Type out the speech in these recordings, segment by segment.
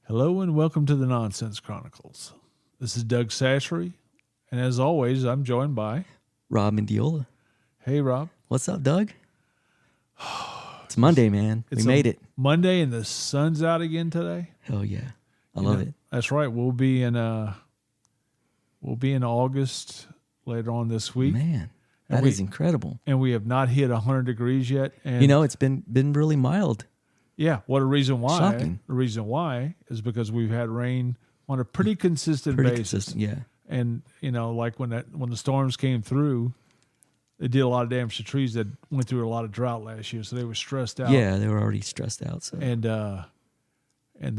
Hello and welcome to the Nonsense Chronicles. This is Doug Sashery, and as always, I'm joined by Rob Mendiola. Hey Rob. What's up, Doug? It's Monday, man. We made it. Monday, and the sun's out again today. Hell yeah, I love it. That's right. We'll be in August later on this week. Man, that is incredible. And we have not hit 100 degrees yet. And you know, it's been really mild. Yeah, what a reason why. Shocking. The reason why is because we've had rain on a pretty consistent basis. Consistent, yeah. And you know, like when the storms came through, it did a lot of damage to trees that went through a lot of drought last year, so they were stressed out. Yeah, they were already stressed out. So And the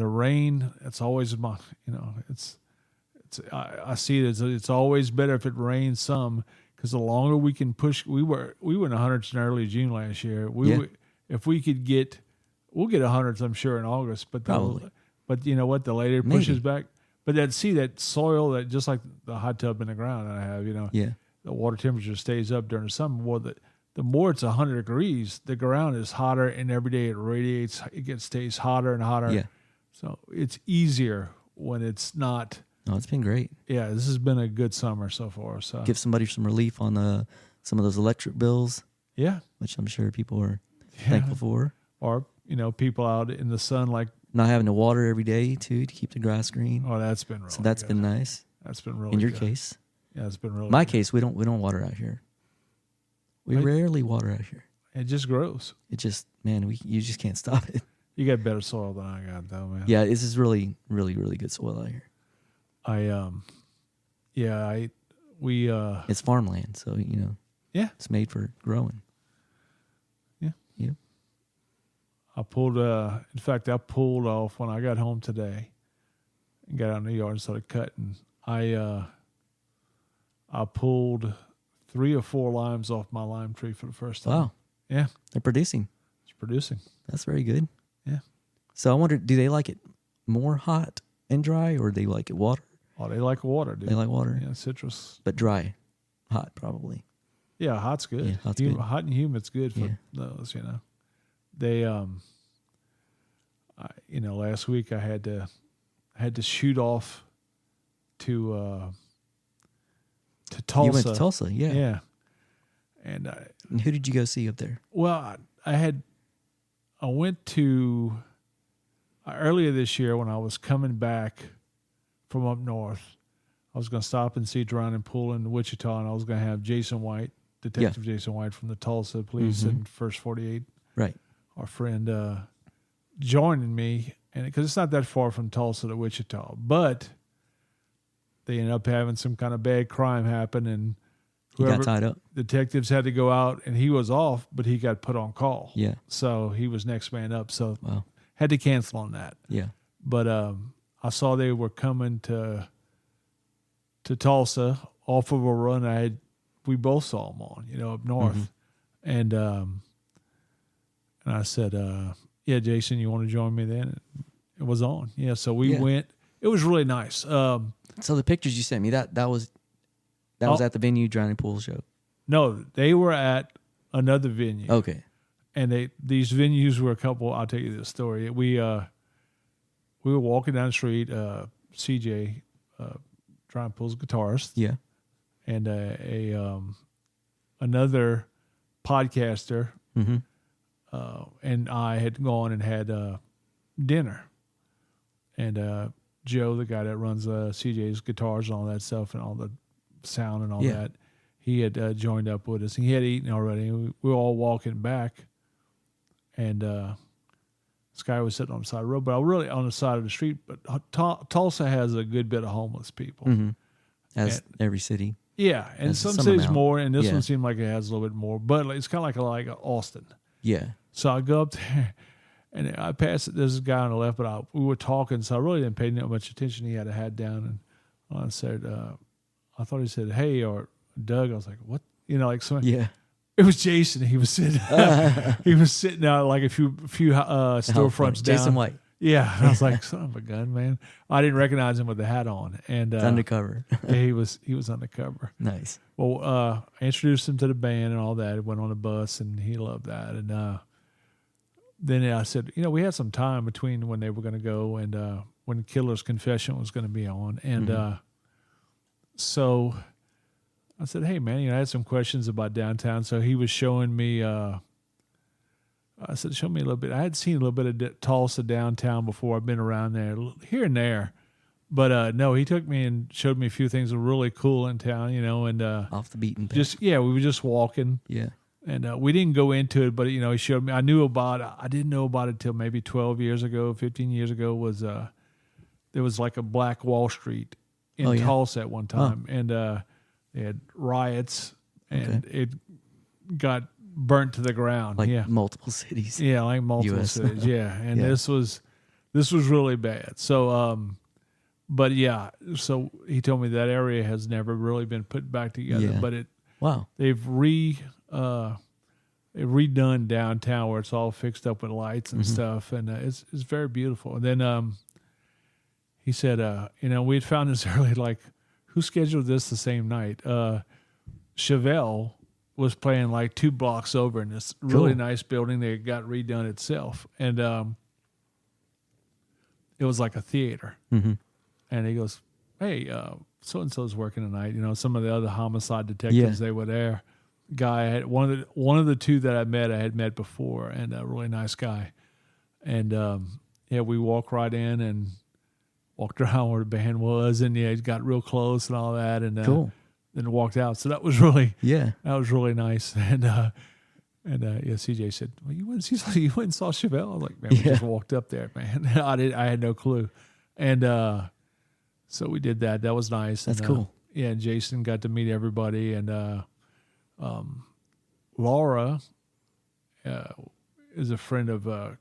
rain, it's always I see it as it's always better if it rains some, because the longer we can push, we were in the hundreds in early June last year. If we could get. We'll get hundreds, I'm sure, in August. But probably. But you know what? The later it pushes back. But that soil, that just like the hot tub in the ground that I have, the water temperature stays up during the summer. Well, the more it's 100 degrees, the ground is hotter, and every day it radiates. Stays hotter and hotter. Yeah. So it's easier when it's not. No, it's been great. Yeah, this has been a good summer so far. So give somebody some relief on some of those electric bills. Yeah, which I'm sure people are thankful for. Or people out in the sun, like not having to water every day too, to keep the grass green. Oh, that's been really so that's good. Been nice. That's been really in your good. case. Yeah, it's been really. My good. case, we don't water out here. We rarely water out here. It just grows. It just you just can't stop it. You got better soil than I got, though, man. Yeah, this is really, really, really good soil out here. It's farmland, so yeah, it's made for growing. Yeah. I pulled off when I got home today and got out in the yard and started cutting. I pulled 3 or 4 limes off my lime tree for the first time. Wow. Yeah. They're producing. It's producing. That's very good. Yeah. So I wonder, do they like it more hot and dry, or do they like it water? Oh, they like water, dude. They like water? Yeah, citrus. But dry. Hot, probably. Yeah, hot's good. Yeah, hot's good. Hot and humid's good for those, They, last week I had to shoot off to Tulsa. You went to Tulsa, yeah. Yeah. And who did you go see up there? Well, I went to earlier this year when I was coming back from up north. I was going to stop and see Drown and Pool in Wichita, and I was going to have Jason White, Detective Jason White from the Tulsa Police and First 48, right? Our friend joining me, and because it's not that far from Tulsa to Wichita, but they ended up having some kind of bad crime happen, and he got tied up. Detectives had to go out, and he was off, but he got put on call. Yeah. So he was next man up. So had to cancel on that. Yeah. But I saw they were coming to Tulsa off of a run we both saw them on, up north. And I said, yeah, Jason, you want to join me then? It was on. Yeah. So we went. It was really nice. So the pictures you sent me, that was at the venue Drowning Pool show? No, they were at another venue. Okay. And these venues were a couple. I'll tell you this story. We were walking down the street. CJ, Drowning Pool's guitarist. Yeah. And another podcaster. Mm-hmm. And I had gone and had dinner. And Joe, the guy that runs CJ's guitars and all that stuff and all the sound and all that, he had joined up with us. And he had eaten already. And we were all walking back. And this guy was sitting on the side of the road, but really on the side of the street. But Tulsa has a good bit of homeless people. Mm-hmm. As every city. Yeah, and some cities more, and this one seemed like it has a little bit more. But it's kind of like Austin. Yeah. So I go up there, and I passed it. There's a guy on the left, but we were talking, so I really didn't pay that much attention. He had a hat down, and I said, I thought he said, "Hey," or Doug. I was like, "What?" Yeah. It was Jason. He was sitting. He was sitting out like a few storefronts down. Jason White. Yeah, and I was like, "Son of a gun, man!" I didn't recognize him with the hat on, and it's undercover. he was undercover. Nice. Well, I introduced him to the band and all that. Went on a bus, and he loved that. And then I said, we had some time between when they were going to go, and when Killer's Confession was going to be on. And so I said, hey, man, I had some questions about downtown. So he was showing me, I said, show me a little bit. I had seen a little bit of Tulsa downtown before. I've been around there here and there. But no, he took me and showed me a few things that were really cool in town, and off the beaten path. we were just walking. Yeah. And we didn't go into it, but, he showed me. I didn't know about it till maybe 12 years ago, 15 years ago, was there was like a Black Wall Street in Tulsa at one time. And they had riots, and it got burnt to the ground. Like multiple cities. Yeah, like multiple US. cities. Yeah, and this was really bad. So, but yeah, so he told me that area has never really been put back together. Yeah. But they've redone downtown where it's all fixed up with lights and stuff, and it's very beautiful. And then he said, we had found this early, like, who scheduled this the same night? Chevelle was playing like 2 blocks over in this really nice building that got redone itself, and it was like a theater. And he goes, hey, so-and-so's working tonight. Some of the other homicide detectives, they were there. Guy, I had one of the two that I had met before, and a really nice guy. And we walked right in and walked around where the band was, and it got real close and all that, and then walked out. So that was really nice. And CJ said, well, you went and saw Chevelle? I was like, man, we just walked up there, man. I had no clue. And so we did that. That was nice. That's and, cool. Yeah, and Jason got to meet everybody, and Laura is a friend of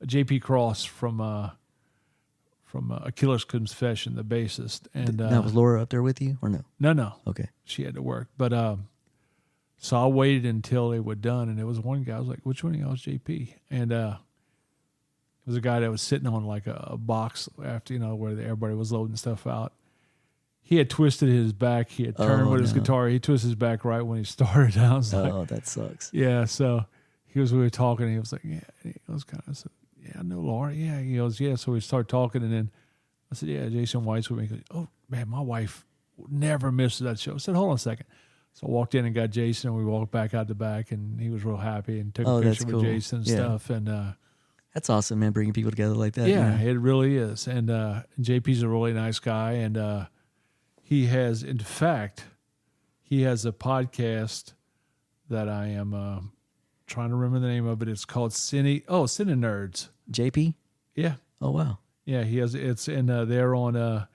JP Cross from A Killer's Confession, the bassist. And now, was Laura up there with you or no? No. Okay. She had to work. But so I waited until they were done, and there was one guy. I was like, which one of y'all is JP? And it was a guy that was sitting on like a box after, where everybody was loading stuff out. He had twisted his back. He had turned with his guitar. He twisted his back right when he started. I was like, that sucks. Yeah. So we were talking, and he was like, yeah. And he was kind of said, yeah, I know Laura. Yeah. He goes, yeah. So we started talking, and then I said, yeah, Jason White's with me. He goes, oh, man, my wife never misses that show. I said, hold on a second. So I walked in and got Jason, and we walked back out the back, and he was real happy and took a picture with Jason and stuff. And that's awesome, man, bringing people together like that. Yeah, man. it really is. And JP's a really nice guy, and he has a podcast that I am trying to remember the name of it. It's called Cine Nerds. JP? Yeah. Oh, wow. Yeah, it's in, they're on,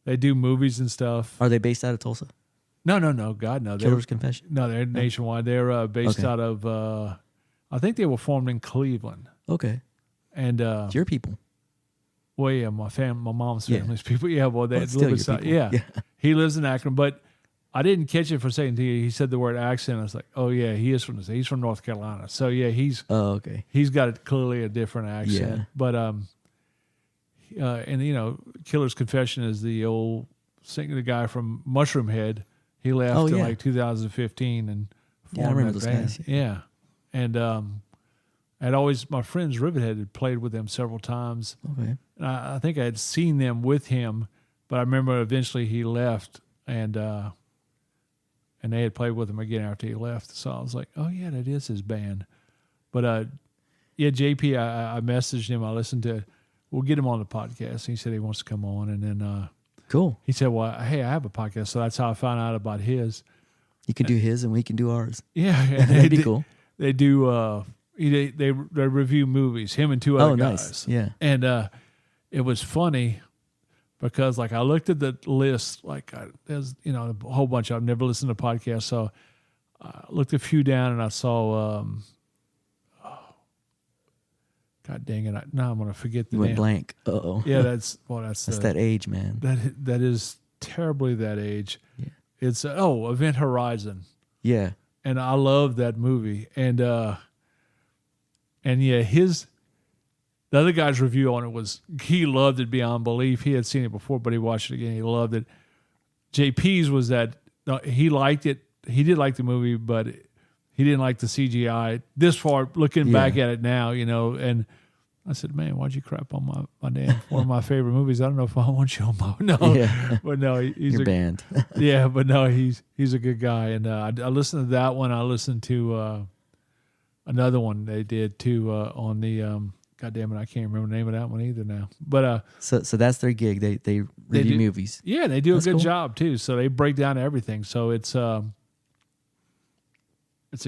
they do movies and stuff. Are they based out of Tulsa? No, God, no. Killer's Confession? No, they're nationwide. They're based out of, I think they were formed in Cleveland. Okay. And it's your people. Well, yeah, my mom's family's people. Yeah, well, they still your people. people. Yeah. He lives in Akron, but I didn't catch it for a second. He said the word accent. I was like, oh yeah, he's from North Carolina. So yeah, he's got clearly a different accent. Yeah. But and Killer's Confession is the old the guy from Mushroom Head. He left in like 2015 and formed I remember that those band. guys. Yeah, and my friends Rivethead had played with them several times. Okay. And I think I had seen them with him, but I remember eventually he left, and they had played with him again after he left. So I was like, oh yeah, that is his band. But JP, I messaged him. I listened to. We'll get him on the podcast. He said he wants to come on, and then cool. He said, well, hey, I have a podcast, so that's how I found out about his. You can do his, and we can do ours. Yeah, that'd be cool. They do. They review movies. Him and two other guys. Nice. Yeah, and it was funny because like I looked at the list, like there's a whole bunch. I've never listened to podcasts, so I looked a few down and I saw. God dang it! Now I'm gonna forget the name. Went blank. Uh-oh. Yeah, that's that age, man. That is terribly that age. Yeah. It's Event Horizon. Yeah, and I love that movie. And yeah, the other guy's review on it was he loved it beyond belief. He had seen it before, but he watched it again. He loved it. JP's was that he liked it. He did like the movie, but he didn't like the CGI. This far, looking back at it now, and I said, man, why'd you crap on my damn one of my favorite movies? I don't know if I want you on my no, but no, he's Your band. yeah, but no, he's a good guy, and I listened to that one. I listened to another one they did too on the God damn it, I can't remember the name of that one either now. But so that's their gig. They review movies. Yeah, they do That's a good cool. job too. So they break down everything. So it's a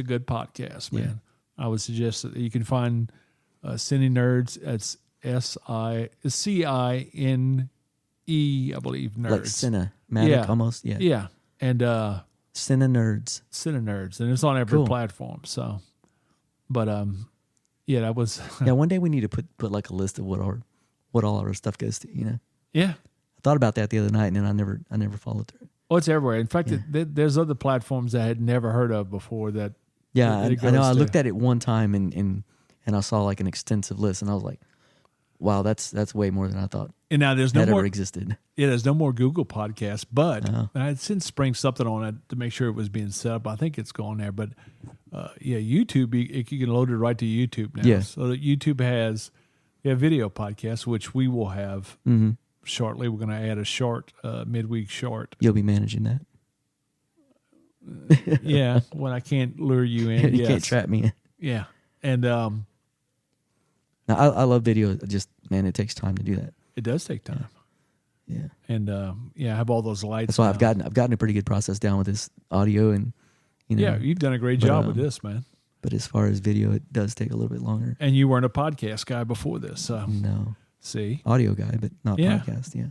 good podcast, man. I would suggest that you can find Cine Nerds. It's CINE, I believe, nerds. Like cinematic almost. Yeah. Yeah. And Cine Nerds. Cine Nerds, and it's on every Cool. platform. So, but yeah, that was Yeah, one day we need to put like a list of what all our stuff goes to. You know, yeah. I thought about that the other night, and then I never followed through. Oh, it's everywhere. In fact, there's other platforms that I had never heard of before that. Yeah, that it I know. goes I to. looked at it one time, and I saw like an extensive list, and I was like, wow, that's way more than I thought And now there's no that more. ever existed. Yeah, there's no more Google Podcasts, but Uh-huh. I had since sprung something on it to make sure it was being set up. I think it's going there, but yeah, YouTube, you can load it right to YouTube now. Yeah. So that YouTube has video podcasts, which we will have Mm-hmm. shortly. We're going to add a short, midweek short. You'll be managing that. Yeah, when I can't lure you in. You yes. can't trap me. Yeah, and Now, I love video. Just man, it takes time to do that. it does take time. Yeah, And I have all those lights. that's why now. I've gotten a pretty good process down with this audio, and you know. Yeah, you've done a great But, job with this, man. But as far as video, it does take a little bit longer. And you weren't a podcast guy before this, so No, see. audio guy, but not Yeah. podcast. Yeah.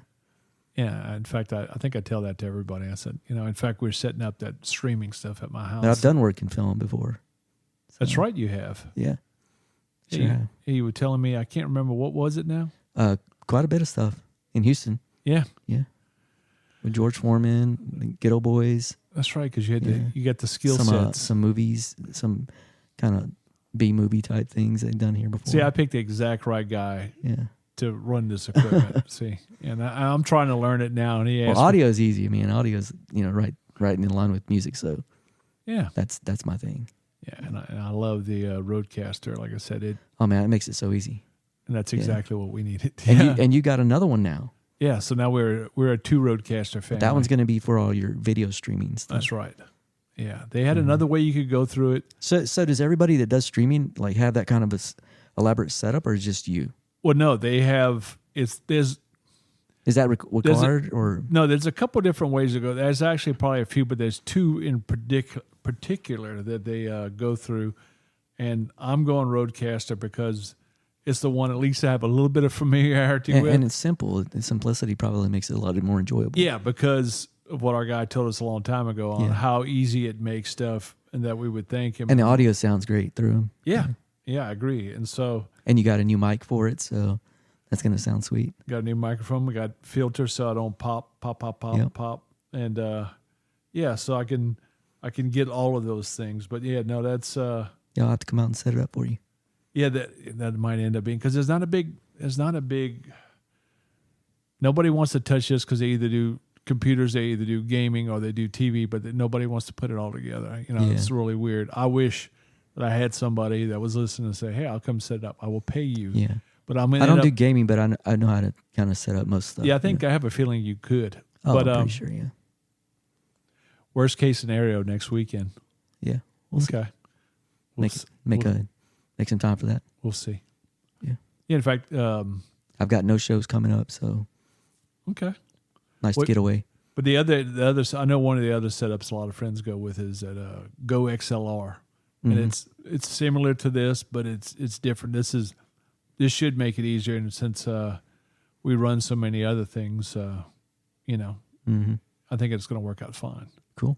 Yeah, in fact, I think I tell that to everybody. I said, in fact, we're setting up that streaming stuff at my house. But I've done work in film before. That's right, you have. Yeah. Sure. Yeah, have. you were telling me, I can't remember, what was it now? Quite a bit of stuff in Houston. Yeah, Yeah. With George Foreman, the Ghetto Boys, that's right, because you had Yeah. you got the skill some sets. some movies, some kind of B movie type things they've done here before. See, I picked the exact right guy yeah. to run this equipment. See, and I'm trying to learn it now. And he asked Well, audio is easy. I mean, audio is right in line with music, so yeah, that's my thing. yeah, and I love the Roadcaster. Like I said, Oh man, it makes it so easy. and that's Yeah. exactly what we needed. And you got another one now. Yeah, so now we're a 2 Roadcaster family. That one's going to be for all your video streaming stuff. That's right. Yeah, they had another way you could go through it. So does everybody that does streaming like have that kind of elaborate setup, or is it just you? Well, no, they have. There's Is that required or? no, there's a couple different ways to go. There's actually probably a few, but there's 2 in particular that they go through, and I'm going Roadcaster because it's the one at least I have a little bit of familiarity with. And it's simple. The simplicity probably makes it a lot more enjoyable. Yeah, because of what our guy told us a long time ago on Yeah. how easy it makes stuff, and that we would thank him. And the audio sounds great through them. yeah, I agree. And so And you got a new mic for it, so that's going to sound sweet. got a new microphone. We got filters so I don't pop, Yep. and yeah, so I can get all of those things. But yeah, no, that's Y'all have to come out and set it up for you. yeah, that might end up being because there's not a big. Nobody wants to touch this because they either do computers, they either do gaming, or they do TV, but nobody wants to put it all together. Yeah. It's really weird. I wish that I had somebody that was listening and say, "Hey, I'll come set it up. I will pay you." Yeah. But I'm gonna I don't end do up, gaming, but I know how to kind of set up most stuff. yeah, I think I have a feeling you could. Oh, but I'm pretty sure, yeah. worst case scenario next weekend. Yeah. We'll see. Okay. We'll Make some time for that. We'll see. Yeah. Yeah. In fact, I've got no shows coming up, so okay. nice What- to get away. But the other, I know one of the other setups a lot of friends go with is at Go XLR, and Mhm. it's similar to this, but it's different. This should make it easier, and since we run so many other things, Mm-hmm. I think it's going to work out fine. Cool.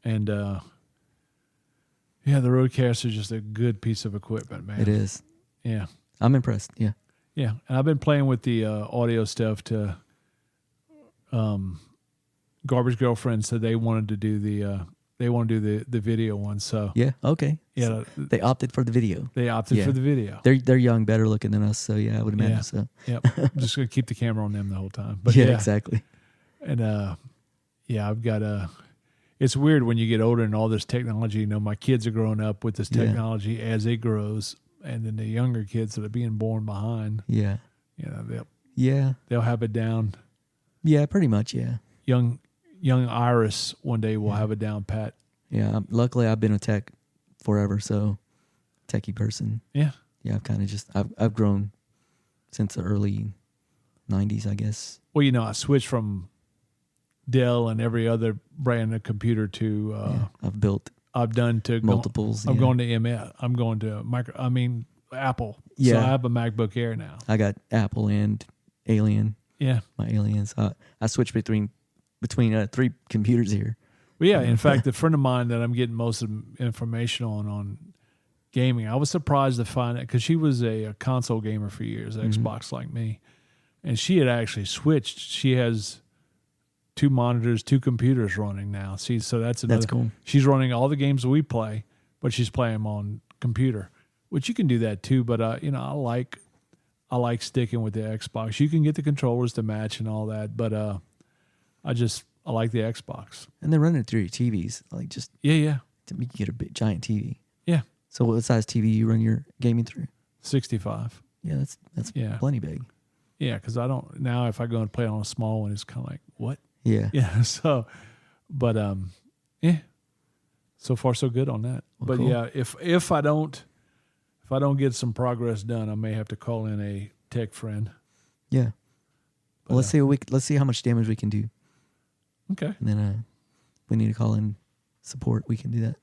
And yeah, the Roadcaster is just a good piece of equipment, man. It is. Yeah, I'm impressed. Yeah. yeah. And I've been playing with the audio stuff to. Garbage Girlfriend said they wanted to do the video one, so Yeah. Okay. yeah, They opted for the video. they opted Yeah. for the video. They're young, better looking than us, so yeah, I would imagine Yeah. so. Yep, I'm just gonna keep the camera on them the whole time. But yeah, yeah, exactly. and yeah, I've got it's weird when you get older and all this technology. My kids are growing up with this Yeah. technology as it grows, and then the younger kids that are being born behind, Yeah. they'll have it down. Yeah, pretty much, yeah. Young Iris one day will have it down pat. Yeah, luckily I've been a tech forever, so techie person. Yeah. Yeah, I've kind of just I've grown since the early 90s, I guess. Well, I switched from Dell and every other brand of computer to I've built multiples. I'm going to MS. I'm going to Apple. Yeah. So I have a MacBook Air now. I got Apple and Alien. Yeah. My Aliens. I switched between 3 computers here. Well, yeah. In fact, a friend of mine that I'm getting most of the information on gaming, I was surprised to find that because she was a console gamer for years, Xbox like me, and she had actually switched. She has 2 monitors, 2 computers running now. See, so that's cool. She's running all the games that we play, but she's playing them on computer, which you can do that too. But I like sticking with the Xbox. You can get the controllers to match and all that, but I like the Xbox. And they're running it through your TVs, like just yeah. to make you get a big giant TV. Yeah. So what size TV you run your gaming through? 65. Yeah, that's plenty big. Yeah, because I don't now. If I go and play on a small one, it's kind of like what? Yeah. Yeah. So, but yeah. So far, so good on that. Well, but cool. yeah, if I don't get some progress done, I may have to call in a tech friend. Yeah. But, Well, let's see how much damage we can do, Okay. and then we need to call in support. We can do that.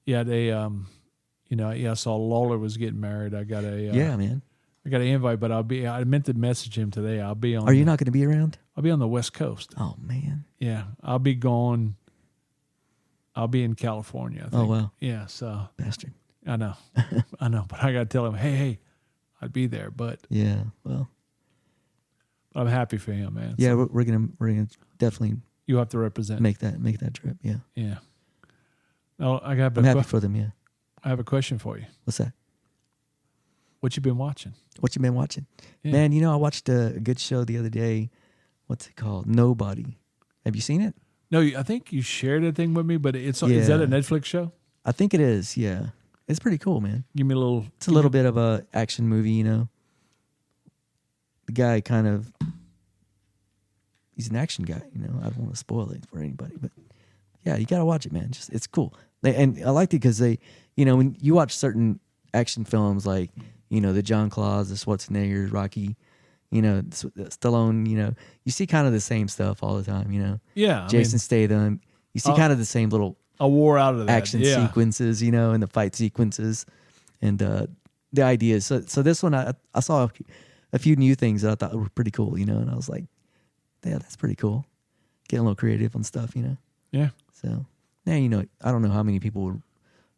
Yeah, they I saw Lawler was getting married. I got a Yeah, man. I got an invite, but I meant to message him today. I'll be on. Are you not going to be around? I'll be on the West Coast. Oh man. Yeah, I'll be gone. I'll be in California, I think. Oh wow. Yeah, so Bastard. I know, but I got to tell him, hey, I'd be there, but Yeah. Well. I'm happy for him, man. Yeah, So we're gonna definitely you have to represent. make that trip. Yeah. Yeah. No, I'm I'm happy for them. Yeah. I have a question for you. What's that? What you been watching? What you been watching? Yeah. Man, I watched a good show the other day. What's it called? Nobody. Have you seen it? No, I think you shared a thing with me, but is that Yeah. a Netflix show? I think it is. Yeah. It's pretty cool, man. Give me a little. It's a little bit of a action movie, The guy he's an action guy, I don't want to spoil it for anybody, but yeah, you got to watch it, man. Just it's cool. And I liked it because they, when you watch certain action films like, the John Claus, the Schwarzenegger, Rocky, Stallone, you see kind of the same stuff all the time, Yeah. Jason Statham, you see kind of the same little I wore out of that. action sequences, and the fight sequences, and the ideas. So this one, I saw a few new things that I thought were pretty cool, and I was like, yeah, that's pretty cool. Getting a little creative on stuff, Yeah. So now I don't know how many people would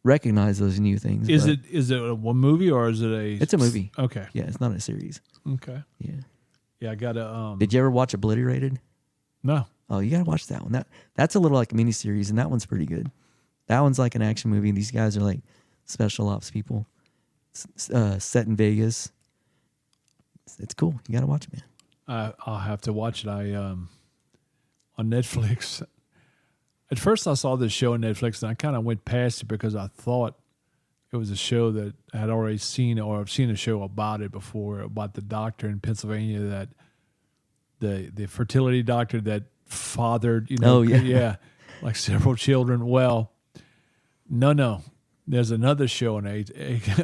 recognize those new things. Is but it a one movie or is it a? It's a movie. Okay. Yeah, it's not a series. Okay. Yeah. Yeah, I gotta. Did you ever watch Obliterated? No. Oh, you gotta watch that one. That's a little like a mini series, and that one's pretty good. That one's like an action movie. These guys are like special ops people, set in Vegas. It's cool. You gotta watch it, man. I'll have to watch it. On Netflix. At first, I saw this show on Netflix, and I kind of went past it because I thought it was a show that I had already seen, or I've seen a show about it before, about the doctor in Pennsylvania that the fertility doctor that fathered, yeah, like several children. Well, no, there's another show on Netflix.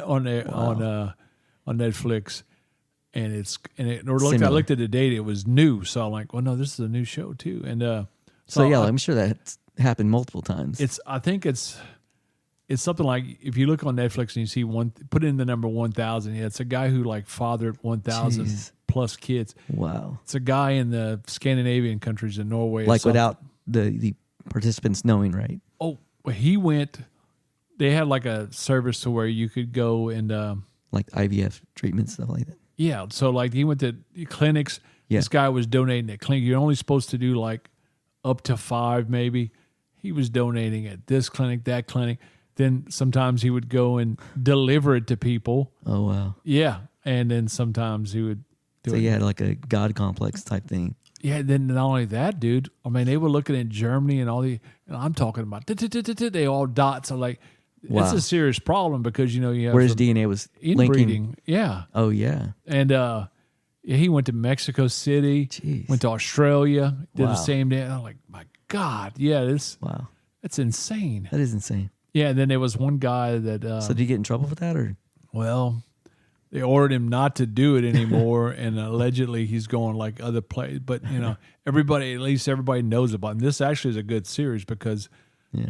I looked at the date; it was new. So I'm like, well, no, this is a new show too. And so yeah, I'm sure that's happened multiple times. I think it's something like if you look on Netflix and you see put in the number 1,000. Yeah, it's a guy who like fathered 1,000 plus kids. Wow, it's a guy in the Scandinavian countries in Norway, like without the participants knowing, right? Oh, well, he went. They had like a service to where you could go and like IVF treatment, stuff like that. Yeah, so like he went to clinics. Yeah. This guy was donating at clinic. You're only supposed to do like up to 5 maybe. He was donating at this clinic, that clinic. Then sometimes he would go and deliver it to people. Oh, wow. Yeah, and then sometimes he would do it. So you had like a God complex type thing. Yeah, then not only that, dude. I mean, they were looking at Germany and all and I'm talking about they all dots. I'm like, Wow. a serious problem because you have Where his some DNA was inbreeding. linking. Yeah, Oh yeah. and he went to Mexico City, Jeez. went to Australia, did Wow. the same day. I'm like, my God, yeah, Wow. that's insane. That is insane. Yeah, and then there was one guy that So did you get in trouble for that, or? well, they ordered him not to do it anymore, and allegedly he's going like other places. But at least everybody knows about him. This actually is a good series because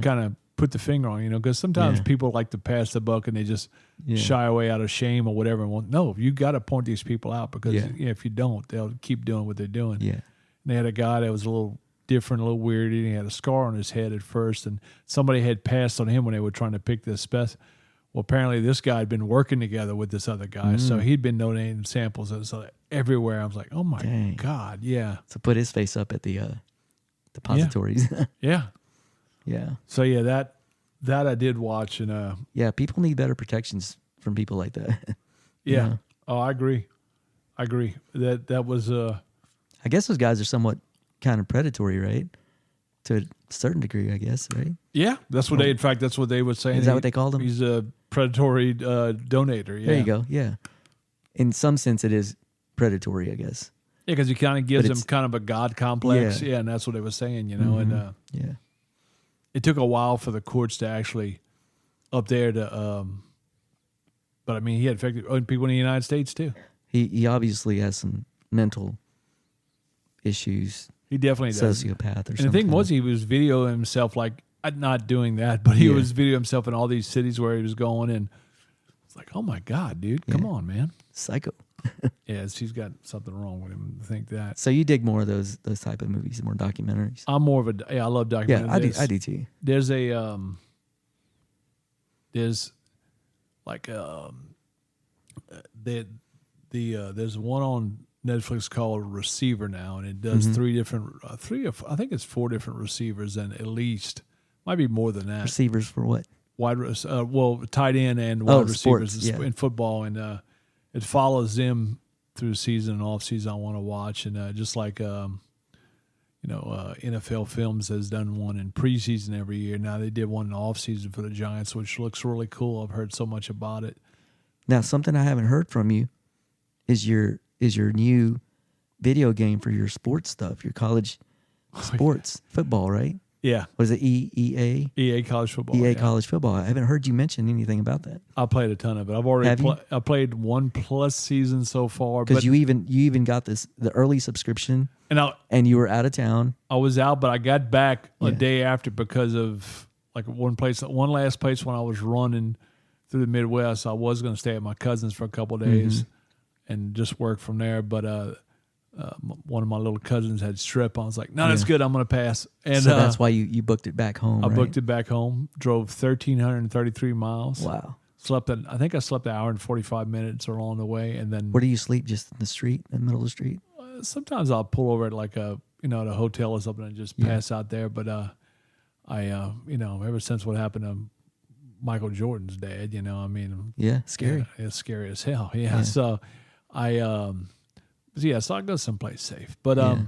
kind of put the finger on because sometimes Yeah. people like to pass the buck and they just Yeah. shy away out of shame or whatever. And no, you got to point these people out because Yeah. if you don't, they'll keep doing what they're doing. Yeah. And they had a guy that was a little different, a little weird. He had a scar on his head at first, and somebody had passed on him when they were trying to pick this specimen. Well, apparently this guy had been working together with this other guy, so he'd been donating samples everywhere. I was like, oh my Dang. God, yeah, So put his face up at the depositories. yeah. Yeah. So yeah, that I did watch, and Yeah. People need better protections from people like that. yeah. Yeah. Oh, I agree. That was I guess those guys are somewhat kind of predatory, right? To a certain degree, I guess, right? yeah. That's what in fact, that's what they were saying. Is that what they called him? He's a predatory donator. Yeah. There you go. Yeah. In some sense, it is predatory, I guess. Yeah, because he kind of gives But them it's- kind of a God complex. Yeah. Yeah, and that's what they were saying, and Yeah. it took a while for the courts to actually up there to but I mean he had affected people in the United States too. He obviously has some mental issues, He definitely does. sociopath or And something. the thing was he was videoing himself like not doing that, but he Yeah. was videoing himself in all these cities where he was going, and it's like, oh my God, dude, come on, man. psycho. Yeah, he's got something wrong with him. I think that. So you dig more of those type of movies, more documentaries. I'm more of I love documentaries. Yeah, I do too. There's a there's like there's one on Netflix called Receiver now, and it does I think it's 4 different receivers, and at least might be more than that. Receivers for what? Tight end and wide receivers sports, yeah. in football, and it follows them through season and off season. I want to watch, and just like NFL Films has done one in preseason every year. Now they did one in off season for the Giants, which looks really cool. I've heard so much about it. Now, something I haven't heard from you is your new video game for your sports stuff, your college sports football, right? Yeah, What is it? EA EA college football. EA yeah. college football. I haven't heard you mention anything about that I played a ton of it. I've already Have you? I played 1+ season so far. because But you even got the early subscription and and you were out of town. I was out, but I got back a Yeah. day after because of like one last place when I was running through the Midwest. I was going to stay at my cousin's for a couple of days and just work from there. But one of my little cousins had strep. I was like, no, that's good. I'm going to pass. And So that's why you booked it back home. I right? booked it back home. Drove 1,333 miles. Wow. I think I slept an hour and 45 minutes along the way, and then Where do you sleep? Just in the street, in the middle of the street? sometimes I'll pull over at like at a hotel or something and just pass out there. But ever since what happened to Michael Jordan's dad, I mean, Yeah, scary. yeah, it's scary as hell. Yeah. So I so I go someplace safe. But I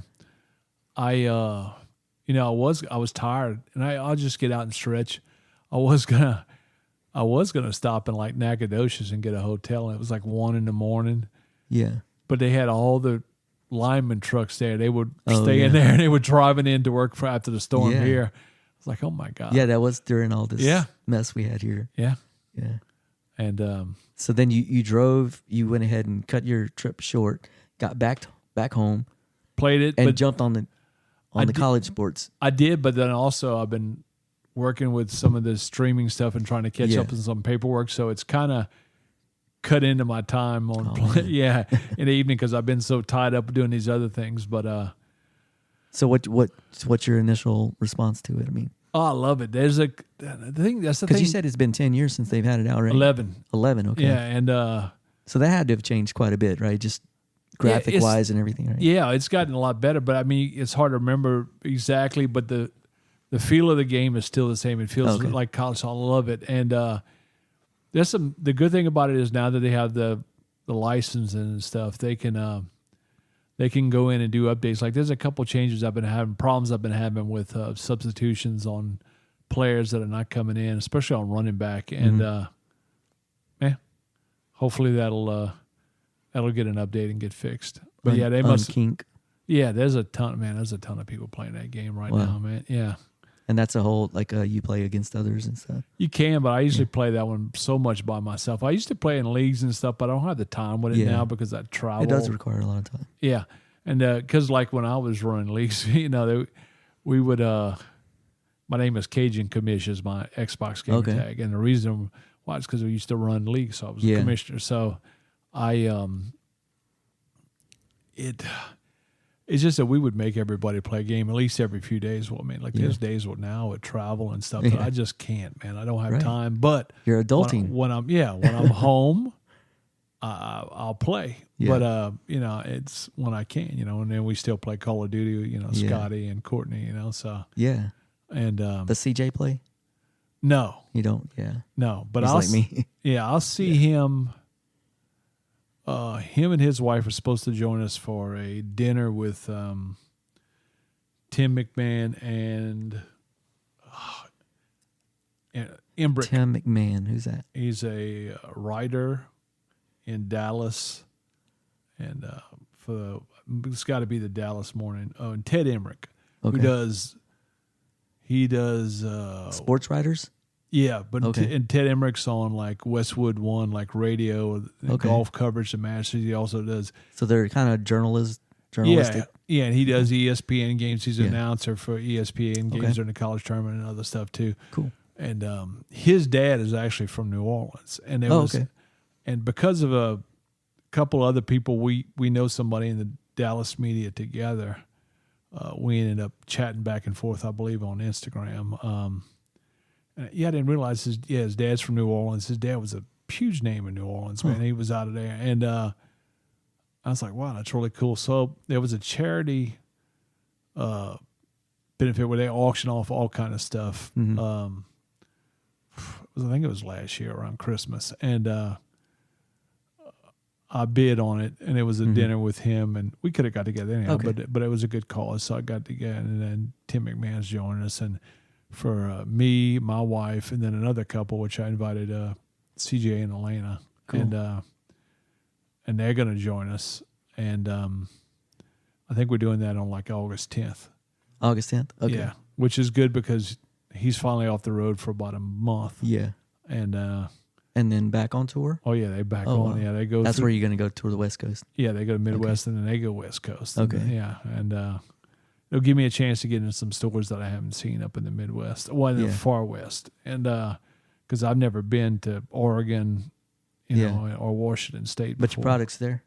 was tired, and I'll just get out and stretch. I was gonna stop in like Nacogdoches and get a hotel, and it was like 1 a.m. Yeah. But they had all the lineman trucks there. They would Oh, stay in yeah. there, and they were driving in to work after the storm Yeah. here. It's like, oh my God. Yeah, that was during all this Yeah. mess we had here. Yeah. Yeah. And So then you drove, you went ahead and cut your trip short, got back home, played it, and but jumped on the college sports. I did, but then also I've been working with some of the streaming stuff and trying to catch Yeah. up on some paperwork. So it's kind of cut into my time on man. in the evening because I've been so tied up doing these other things. But So what's your initial response to it? I mean, I love it. There's the thing. That's the because thing. you said it's been 10 years since they've had it out, right? 11. 11, okay. Yeah, and So that had to have changed quite a bit, right? Just graphic wise and everything, right? yeah, it's gotten a lot better. But I mean, it's hard to remember exactly. But the feel of the game is still the same. It feels Okay. like college. So I love it. And there's the good thing about it is now that they have the license and stuff, they can go in and do updates. Like there's a couple changes problems I've been having with substitutions on players that are not coming in, especially on running back. And hopefully that'll get an update and get fixed. But yeah, they must kink. Yeah, there's a ton of people playing that game right now, man. Yeah. And that's a whole, like, you play against others and stuff. You can, but I usually play that one so much by myself. I used to play in leagues and stuff, but I don't have the time with it now because I travel. It does require a lot of time. Yeah. And because like when I was running leagues, we would, my name is Cajun Commish is my Xbox game tag. And the reason why is because we used to run leagues, so I was a commissioner. So it's just that we would make everybody play a game at least every few days. Well, I mean, like there's days now with travel and stuff that I just can't, man. I don't have time. But you're adulting. When I'm home, I'll play. Yeah. But it's when I can, and then we still play Call of Duty. Scotty and Courtney. So And does CJ play? No, you don't. Yeah, no. But he's like me. Yeah, I'll see him. Him and his wife are supposed to join us for a dinner with Tim McMahon and Embrick. Tim McMahon, who's that? He's a writer in Dallas, and it's got to be the Dallas Morning. Oh, and Ted Emmerich, who does sports writers. Yeah, but and Ted Emmerich's on like Westwood One, like radio, golf coverage and matches. He also does. So they're kind of journalistic. Yeah, and he does ESPN games. He's an announcer for ESPN games during the college tournament and other stuff too. Cool. And his dad is actually from New Orleans, and and because of a couple other people, we know somebody in the Dallas media together. We ended up chatting back and forth, I believe, on Instagram. I didn't realize his dad's from New Orleans. His dad was a huge name in New Orleans, man. He was out of there. And I was like, wow, that's really cool. So there was a charity benefit where they auction off all kind of stuff. I think it was last year around Christmas. And I bid on it, and it was a dinner with him. And we could have got together anyhow, but it was a good cause. So I got together, and then Tim McMahon's joining us. And for me, my wife, and then another couple, which I invited CJ and Elena, and they're going to join us. And I think we're doing that on like August 10th. August 10th? Okay. Yeah, which is good because he's finally off the road for about a month. Yeah. And then back on tour? Oh, yeah, they back on. Wow. Yeah, they go. That's where you're going to go tour the West Coast? Yeah, they go to Midwest, and then they go West Coast. Okay. And it'll give me a chance to get into some stores that I haven't seen up in the Midwest, in the far West, and because I've never been to Oregon, or Washington State before. But your product's there.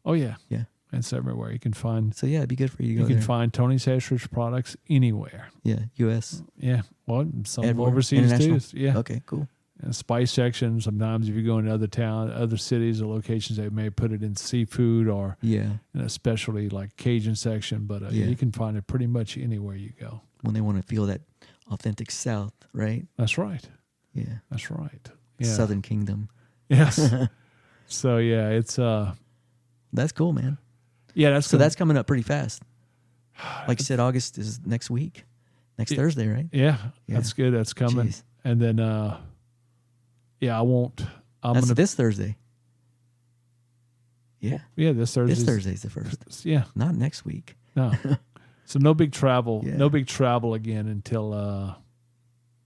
Oh yeah, yeah, it's everywhere. You can find. So yeah, it'd be good for you to go. You can find Tony Sashridge products anywhere. Yeah, U.S. Yeah, well, some everywhere. Overseas too. Yeah. Okay, cool. And spice section. Sometimes if you go into other cities or locations, they may put it in seafood or in a specialty like Cajun section. But you can find it pretty much anywhere you go. When they want to feel that authentic South, right? That's right. Yeah, that's right. Yeah. Southern Kingdom. Yes. So yeah, it's that's cool, man. Yeah, that's coming up pretty fast. Like you said, August is next week, next Thursday, right? Yeah, that's good. That's coming. Jeez. And then I won't. That's this Thursday. Yeah. Yeah, this Thursday. This Thursday's the first. Yeah. Not next week. No. So no big travel. Yeah. No big travel again until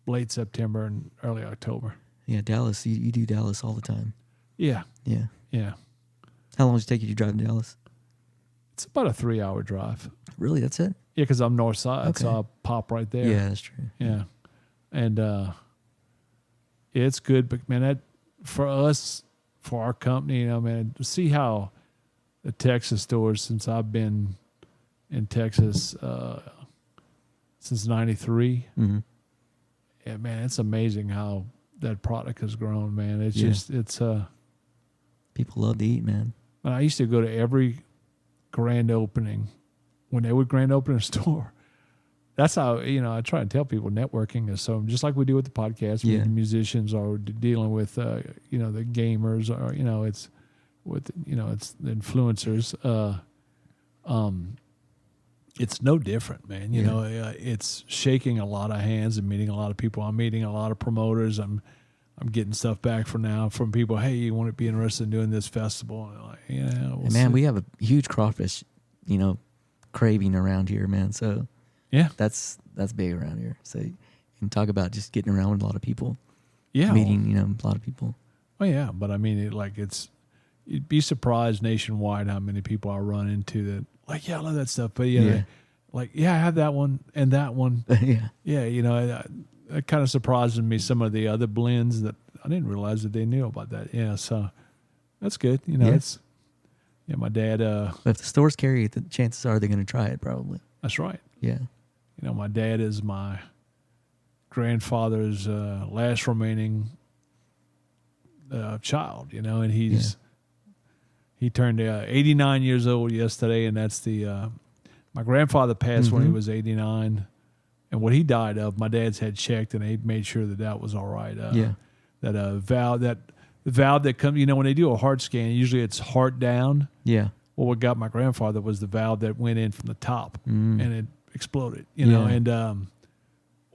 late September and early October. Yeah, Dallas. You do Dallas all the time. Yeah. Yeah. Yeah. How long does it take you to drive to Dallas? It's about a 3-hour drive. Really? That's it? Yeah, because I'm north side, so I'll pop right there. Yeah, that's true. Yeah. And it's good, but man, that for us, for our company, man, to see how the Texas stores, since I've been in Texas since '93, yeah, man, it's amazing how that product has grown, man. It's just people love to eat, man. And I used to go to every grand opening when they would grand open a store. That's how, I try to tell people networking is so, just like we do with the podcast, with musicians or dealing with, the gamers or, it's with, it's the influencers. it's no different, man. You know, it's shaking a lot of hands and meeting a lot of people. I'm meeting a lot of promoters. I'm getting stuff back from people. Hey, you want to be interested in doing this festival? And I'm like, yeah, we'll see. We have a huge crawfish, craving around here, man. So yeah, that's big around here. So you can talk about just getting around with a lot of people. Yeah, meeting a lot of people. Oh yeah, but I mean, you'd be surprised nationwide how many people I run into that like, yeah, I love that stuff, but I have that one and that one. Yeah, it kind of surprises me, some of the other blends that I didn't realize that they knew about that. Yeah, so that's good. It's my dad. If the stores carry it, the chances are they're going to try it probably. That's right. Yeah. My dad is my grandfather's last remaining child, and he turned 89 years old yesterday, and that's my grandfather passed when he was 89. And what he died of, my dad's had checked, and they made sure that was all right. That valve that comes, when they do a heart scan, usually it's heart down. Yeah. Well, what got my grandfather was the valve that went in from the top, and it exploded. And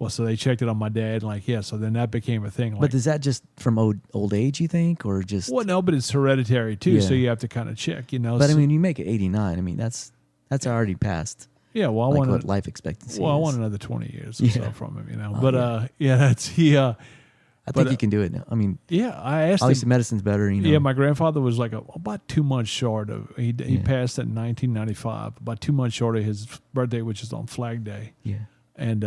so they checked it on my dad, so then that became a thing. But is that just from old age, you think, or just? Well, no, but it's hereditary too, so you have to kind of check, But you make it 89. That's already past. Yeah, well, what life expectancy. Well, I want another 20 years or so from him, But that's he. I think you can do it now. I asked obviously him, medicine's better. Yeah, my grandfather was about 2 months short of. He passed in 1995, about 2 months short of his birthday, which is on Flag Day. Yeah, and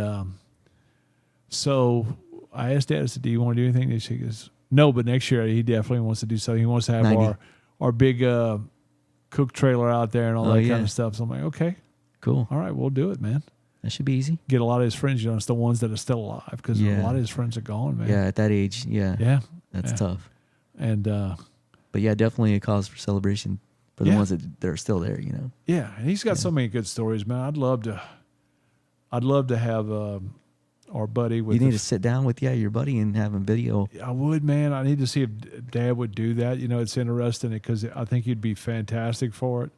so I asked Dad, I said, "Do you want to do anything?" He goes, "No, but next year he definitely wants to do something. He wants to have our big cook trailer out there and all that kind of stuff." So I'm like, "Okay, cool, all right, we'll do it, man." That should be easy. Get a lot of his friends, it's the ones that are still alive, because a lot of his friends are gone, man. Yeah, at that age, that's tough. And but definitely a cause for celebration for the ones that are still there, Yeah, and he's got so many good stories, man. I'd love to have our buddy with. You need to sit down with your buddy and have him video. I would, man. I need to see if Dad would do that. It's interesting because I think he'd be fantastic for it.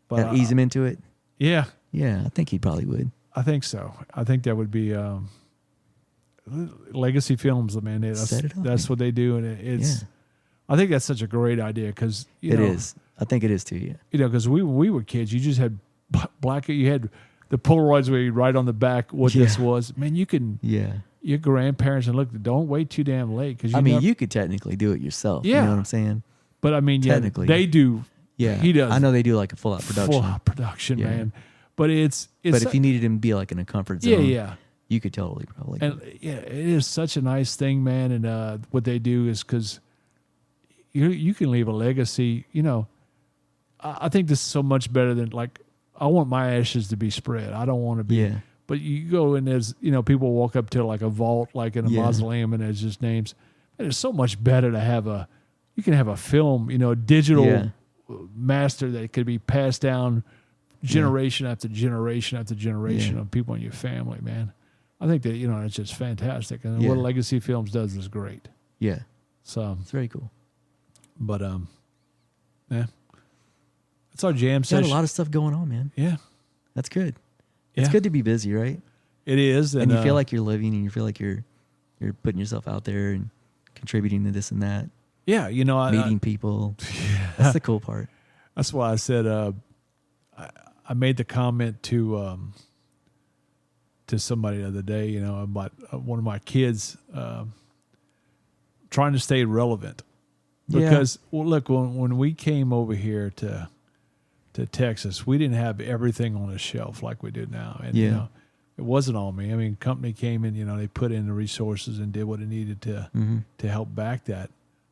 But ease him into it. Yeah, I think he probably would. I think so. I think that would be Legacy Films, man. That's what they do, and it's. I think that's such a great idea because it is. I think it is too. Yeah. Because when we were kids, you just had black. You had the Polaroids where you write on the back what this was. Man, you can. Yeah. Your grandparents and look. Don't wait too damn late because you could technically do it yourself. Yeah. You know what I'm saying? But technically, they do. Yeah, he does. I know they do like a full out production. Full out production, man. But it's. But if you needed him to be in a comfort zone, you could totally probably. And it is such a nice thing, man. And what they do is because you can leave a legacy. I think this is so much better than I want my ashes to be spread. I don't want to be. Yeah. But you go and there's people walk up to a vault in a mausoleum and there's just names. And it's so much better to have you can have a film, digital master that could be passed down generation after generation after generation of people in your family, man. I think that, it's just fantastic. And what Legacy Films does is great. Yeah. So it's very cool. But, it's our jam session. Got a lot of stuff going on, man. Yeah. That's good. It's good to be busy, right? It is. And you feel like you're living and you feel like you're putting yourself out there and contributing to this and that. Yeah. Meeting people. Yeah. That's the cool part. That's why I said, I made the comment to somebody the other day, about one of my kids trying to stay relevant. Because, look, when we came over here to Texas, we didn't have everything on the shelf like we do now. And, it wasn't all me. Company came in, they put in the resources and did what it needed to help back that.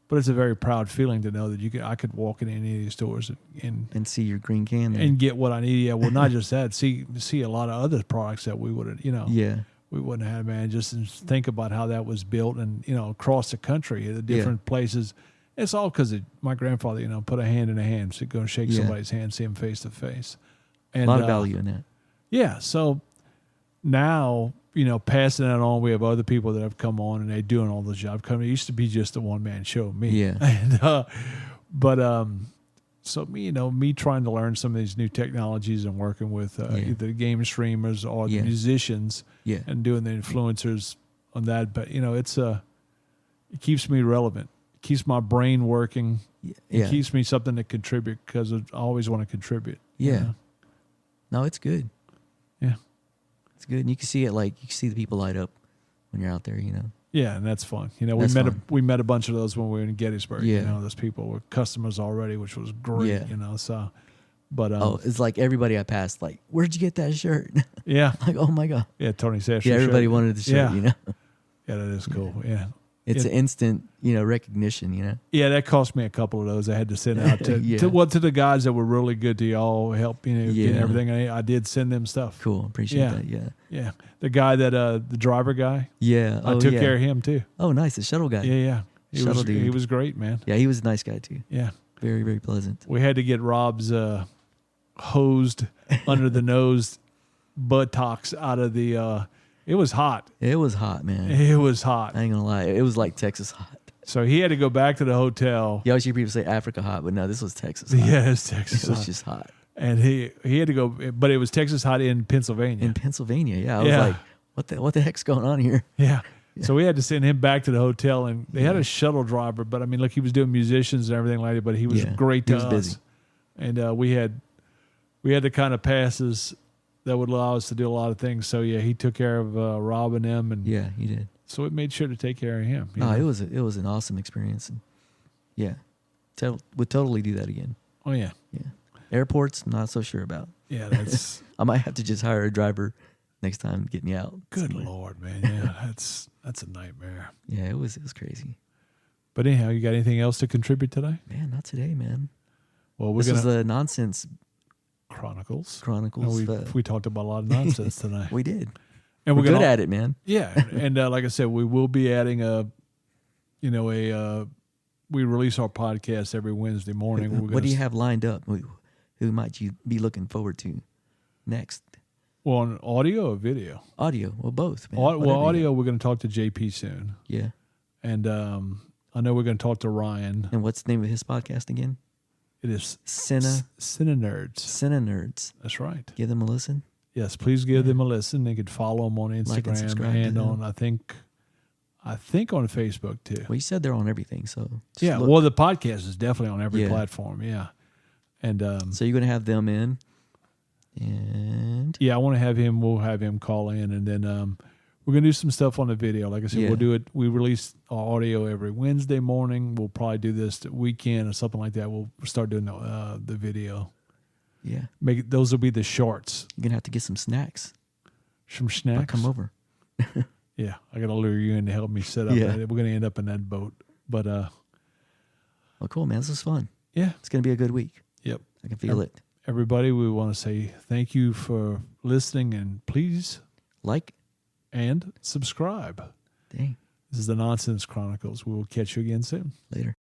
But it's a very proud feeling to know that I could walk in any of these stores and see your green can there. And get what I need. Yeah, well, not just that. See a lot of other products that we would have, we wouldn't have, man. Just think about how that was built and across the country, the different places. It's all because my grandfather, put a hand in a hand, so go and shake somebody's hand, see him face to face. And a lot of value in that. Yeah. So now, passing that on, we have other people that have come on and they're doing all the job. It used to be just a one-man show, me. Yeah. And, So me trying to learn some of these new technologies and working with either game streamers or the musicians Yeah. and doing the influencers on that. But it keeps me relevant. It keeps my brain working. It Yeah. keeps me something to contribute because I always want to contribute. Yeah. No, it's good. Yeah. It's good. And you can see it, like, you can see the people light up when you're out there, Yeah, and that's fun. That's fun. We met a bunch of those when we were in Gettysburg. Yeah. Those people were customers already, which was great. Yeah. So, but it's like everybody I passed, like, where'd you get that shirt? yeah, Like, oh my God. yeah, Tony Sasher. Yeah, everybody shirt. wanted the shirt, Yeah. Yeah, that is cool. Yeah. It's an instant, recognition, Yeah, that cost me a couple of those. I had to send out to Yeah. to the guys that were really good to y'all, help getting Yeah. everything. I did send them stuff. Cool. Appreciate Yeah. that. Yeah. Yeah, the guy that the driver guy, Yeah. I took care of him too. Oh, nice. The shuttle guy. Yeah. He Shuttle was dude. he was great, man. Yeah, he was a nice guy too. Yeah, Very, very pleasant. we had to get Rob's hosed under the nose buttocks out of the. It was hot. It was hot, man. It was hot. I ain't gonna lie. It was like Texas hot. So he had to go back to the hotel. You always hear people say Africa hot, but no, this was Texas hot. Yeah, it's Texas It was hot. just hot. And he had to go, but it was Texas hot in Pennsylvania. In Pennsylvania, yeah. I was Yeah. like, what the heck's going on here? Yeah. So we had to send him back to the hotel, and they had a shuttle driver. But I mean, look, he was doing musicians and everything like that. But he was Yeah, great he to was us. busy. And we had the kind of passes that would allow us to do a lot of things. So yeah, he took care of Rob and them, and Yeah, he did. so it made sure to take care of him. you No, know? it was an awesome experience. And yeah, would totally do that again. Oh yeah, Yeah, airports, not so sure about. yeah. That's I might have to just hire a driver next time to get me out. good somewhere. Lord, man. Yeah, that's a nightmare. Yeah, it was crazy. But anyhow, you got anything else to contribute today? Man, not today, man. Well, we're This was gonna the Nonsense Chronicles. Chronicles. And we talked about a lot of nonsense tonight. We did. And We're good gonna, at it, man. Yeah, and like I said, we will be adding we release our podcast every Wednesday morning. We're What gonna do you have lined up? Who might you be looking forward to next? Well, on audio or video? Audio. Well, both. Man. Well, Whatever you audio, we're going to talk to JP soon. got. Yeah. And I know we're going to talk to Ryan. And what's the name of his podcast again? It is Cine Nerds. Nerds. That's right. Give them a listen. Yes, please give them a listen. They could follow them on Instagram Like and subscribe to and them. on, I think on Facebook too. Well, you said they're on everything, so just Yeah, look. well, the podcast is definitely on every Yeah. platform. Yeah. And So you're gonna have them in, and yeah, I want to have him. We'll have him call in, and then we're gonna do some stuff on the video. Like I said, Yeah. we'll do it. We release our audio every Wednesday morning. We'll probably do this weekend or something like that. We'll start doing the video. yeah, Those will be the shorts. you're gonna have to get some snacks. Some I'll snacks. come over. Yeah, I gotta lure you in to help me set up. Yeah. We're gonna end up in that boat, but Well, cool, man. This is fun. yeah, It's gonna be a good week. yep. I can feel it. Everybody, we want to say thank you for listening, and please Like, and subscribe. dang, This is the Nonsense Chronicles. We will catch you again soon. later.